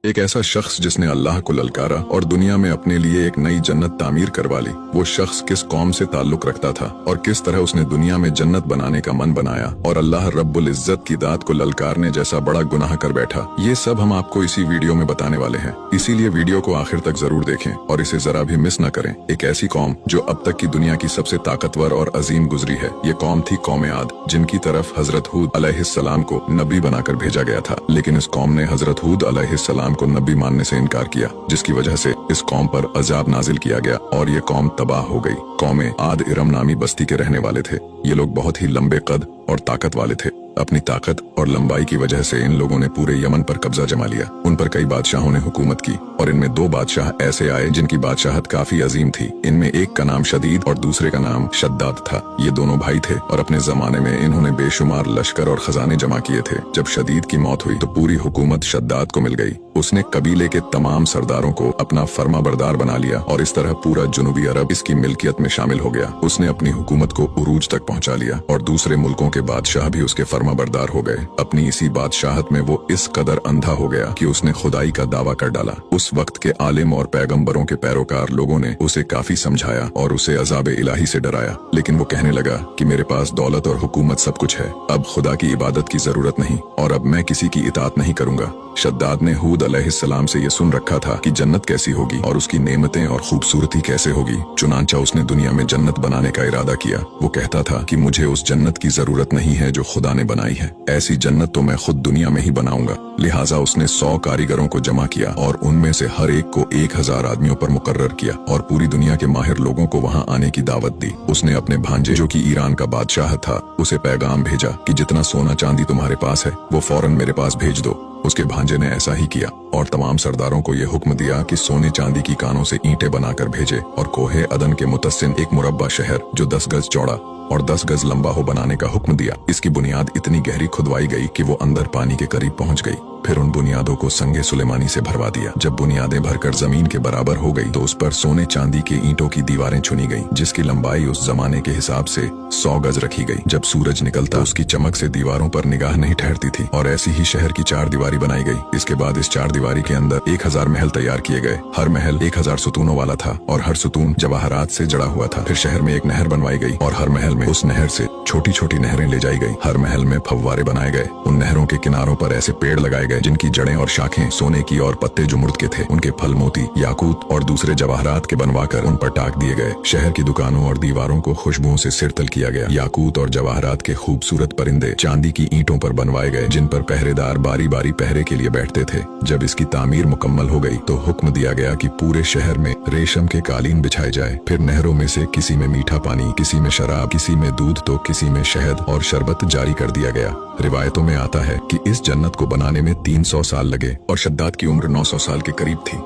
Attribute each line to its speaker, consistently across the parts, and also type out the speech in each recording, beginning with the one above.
Speaker 1: एक ऐसा शख्स जिसने अल्लाह को ललकारा और दुनिया में अपने लिए एक नई जन्नत तामीर करवा ली। वो शख्स किस कौम से ताल्लुक रखता था और किस तरह उसने दुनिया में जन्नत बनाने का मन बनाया और अल्लाह रब्बुल इज्जत की दात को ललकारने जैसा बड़ा गुनाह कर बैठा। ये सब हम आपको इसी वीडियो में बताने वाले हैं, इसीलिए वीडियो को आखिर तक जरूर देखें और इसे जरा भी मिस न करें। एक ऐसी कौम जो अब तक की दुनिया की सबसे ताकतवर और अजीम गुजरी है, ये कौम थी कौम आद, जिनकी तरफ हजरत हूद अलैहिस्सलाम को नबी बनाकर भेजा गया था। लेकिन इस कौम ने हजरत हूद अलैहिस्सलाम को नबी मानने से इनकार किया, जिसकी वजह से इस कौम पर अजाब नाजिल किया गया और ये कौम तबाह हो गई। कौम आद इरम नामी बस्ती के रहने वाले थे। ये लोग बहुत ही लंबे कद और ताकत वाले थे। अपनी ताकत और लंबाई की वजह से इन लोगों ने पूरे यमन पर कब्जा जमा लिया। उन पर कई बादशाहों ने हुकूमत की और इनमें दो बादशाह ऐसे आए जिनकी बादशाहत काफी अजीम थी। इनमें एक का नाम शदीद और दूसरे का नाम शद्दाद था। ये दोनों भाई थे और अपने जमाने में इन्होंने बेशुमार लश्कर और खजाने जमा किए थे। जब शदीद की मौत हुई तो पूरी हुकूमत शद्दाद को मिल गई। उसने कबीले के तमाम सरदारों को अपना फर्मा बरदार बना लिया और इस तरह पूरा जुनूबी अरब इसकी मिल्कियत में शामिल हो गया। उसने अपनी हुकूमत को उरूज तक पहुंचा लिया और दूसरे मुल्कों के बादशाह भी उसके फर्मा बरदार हो गए। अपनी इसी बादशाहत में वो इस कदर अंधा हो गया कि उसने खुदाई का दावा कर डाला। उस वक्त के आलिम और पैगंबरों के पैरोकार लोगों ने उसे काफी समझाया और उसे अजाब इलाही से डराया, लेकिन वो कहने लगा कि मेरे पास दौलत और हुकूमत सब कुछ है, अब खुदा की इबादत की जरूरत नहीं और अब मैं किसी की इताअत नहीं करूंगा। शद्दाद ने हूद अलैहिस्सलाम से ये सुन रखा था कि जन्नत कैसी होगी और उसकी नेमतें और खूबसूरती कैसे होगी। चुनांचा उसने दुनिया में जन्नत बनाने का इरादा किया। वो कहता था कि मुझे उस जन्नत की जरूरत नहीं है जो खुदा ने बनाई है, ऐसी जन्नत तो मैं खुद दुनिया में ही बनाऊंगा। लिहाजा उसने 100 कारीगरों को जमा किया और उनमें से हर एक को 1000 आदमियों पर मुकर्रर किया और पूरी दुनिया के माहिर लोगों को वहाँ आने की दावत दी। उसने अपने भांजे जो कि ईरान का बादशाह था उसे पैगाम भेजा कि जितना सोना चांदी तुम्हारे पास है वो फौरन मेरे पास भेज दो। उसके भांजे ने ऐसा ही किया और तमाम सरदारों को यह हुक्म दिया कि सोने चांदी की कानों से ईंटें बनाकर भेजे और कोहे अदन के मुतस्सिम एक मुरब्बा शहर जो 10 गज चौड़ा और 10 गज लंबा हो बनाने का हुक्म दिया। इसकी बुनियाद इतनी गहरी खुदवाई गई कि वो अंदर पानी के करीब पहुंच गई। फिर उन बुनियादों को संगे सुलेमानी से भरवा दिया। जब बुनियादें भरकर जमीन के बराबर हो गई तो उस पर सोने चांदी के ईंटों की दीवारें चुनी गईं, जिसकी लंबाई उस जमाने के हिसाब से 100 गज रखी गई। जब सूरज निकलता उसकी चमक से दीवारों पर निगाह नहीं ठहरती थी और ऐसी ही शहर की 4 दीवारी बनाई गई। इसके बाद इस 4 दीवारी के अंदर 1000 महल तैयार किए गए। हर महल 1000 सुतूनों वाला था और हर सुतून जवाहरात से जड़ा हुआ था। फिर शहर में एक नहर बनवाई गई और हर महल में उस नहर से छोटी छोटी नहरें ले जाई गई। हर महल में फव्वारे बनाए गए। उन नहरों के किनारों पर ऐसे पेड़ लगाए गए जिनकी जड़ें और शाखें सोने की और पत्ते जुमुर्द के थे। उनके फल मोती, याकूत और दूसरे जवाहरात के बनवाकर उन पर टाक दिए गए। शहर की दुकानों और दीवारों को खुशबुओं से सिरतल किया गया। याकूत और जवाहरात के खूबसूरत परिंदे चांदी की ईंटों पर बनवाए गए, जिन पर पहरेदार बारी बारी पहरे के लिए बैठते थे। जब इसकी तामीर मुकम्मल हो गई तो हुक्म दिया गया कि पूरे शहर में रेशम के कालीन बिछाए जाए। फिर नहरों में से किसी में मीठा पानी, किसी में शराब, किसी में दूध तो किसी में शहद और शरबत जारी कर दिया गया। रिवायतों में आता है कि इस जन्नत को बनाने में 300 साल लगे और शद्दाद की उम्र 900 साल के करीब थी।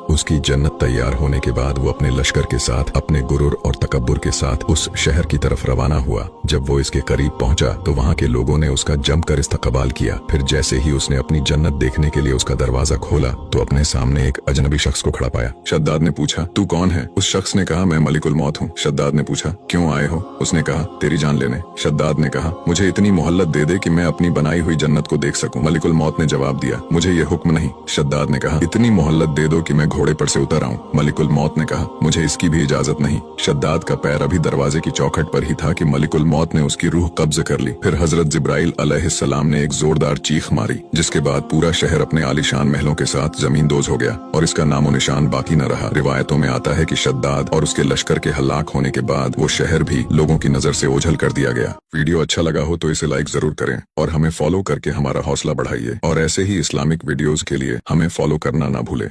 Speaker 1: उसकी जन्नत तैयार होने के बाद वो अपने लश्कर के साथ, अपने गुरूर और तकब्बुर के साथ उस शहर की तरफ रवाना हुआ। जब वो इसके करीब पहुंचा तो वहाँ के लोगों ने उसका जमकर इस्तकबाल किया। फिर जैसे ही उसने अपनी जन्नत देखने के लिए उसका दरवाजा खोला तो अपने सामने एक अजनबी शख्स को खड़ा पाया। शद्दाद ने पूछा, तू कौन है? उस शख्स ने कहा, मैं मलिकुल मौत हूँ। शद्दाद ने पूछा, क्यों आए हो? उसने कहा, तेरी जान लेने। शद्दाद ने कहा, मुझे इतनी मोहल्लत दे दे कि मैं अपनी बनाई हुई जन्नत को देख सकूं। मलिकुल मौत ने जवाब दिया, मुझे ये हुक्म नहीं। शद्दाद ने कहा, इतनी मोहल्लत दे दो कि मैं घोड़े पर से उतर आऊं। मलिकुल मौत ने कहा, मुझे इसकी भी इजाजत नहीं। शद्दाद का पैर अभी दरवाजे की चौखट पर ही था कि मलिकुल मौत ने उसकी रूह कब्ज कर ली। फिर हजरत जिब्राइल अलैहिस्सलाम ने एक जोरदार चीख मारी, जिसके बाद पूरा शहर अपने आलीशान महलों के साथ जमींदोज हो गया और इसका नामो निशान बाकी न रहा। रिवायतों में आता है कि शद्दाद और उसके लश्कर के हलाक होने के बाद वो शहर भी लोगों की नजर से ओझल कर दिया गया। वीडियो अच्छा लगा हो तो इसे लाइक जरूर करें और हमें फॉलो करके हमारा हौसला बढ़ाइए और ऐसे ही इस्लामिक वीडियोज के लिए हमें फॉलो करना ना भूलें।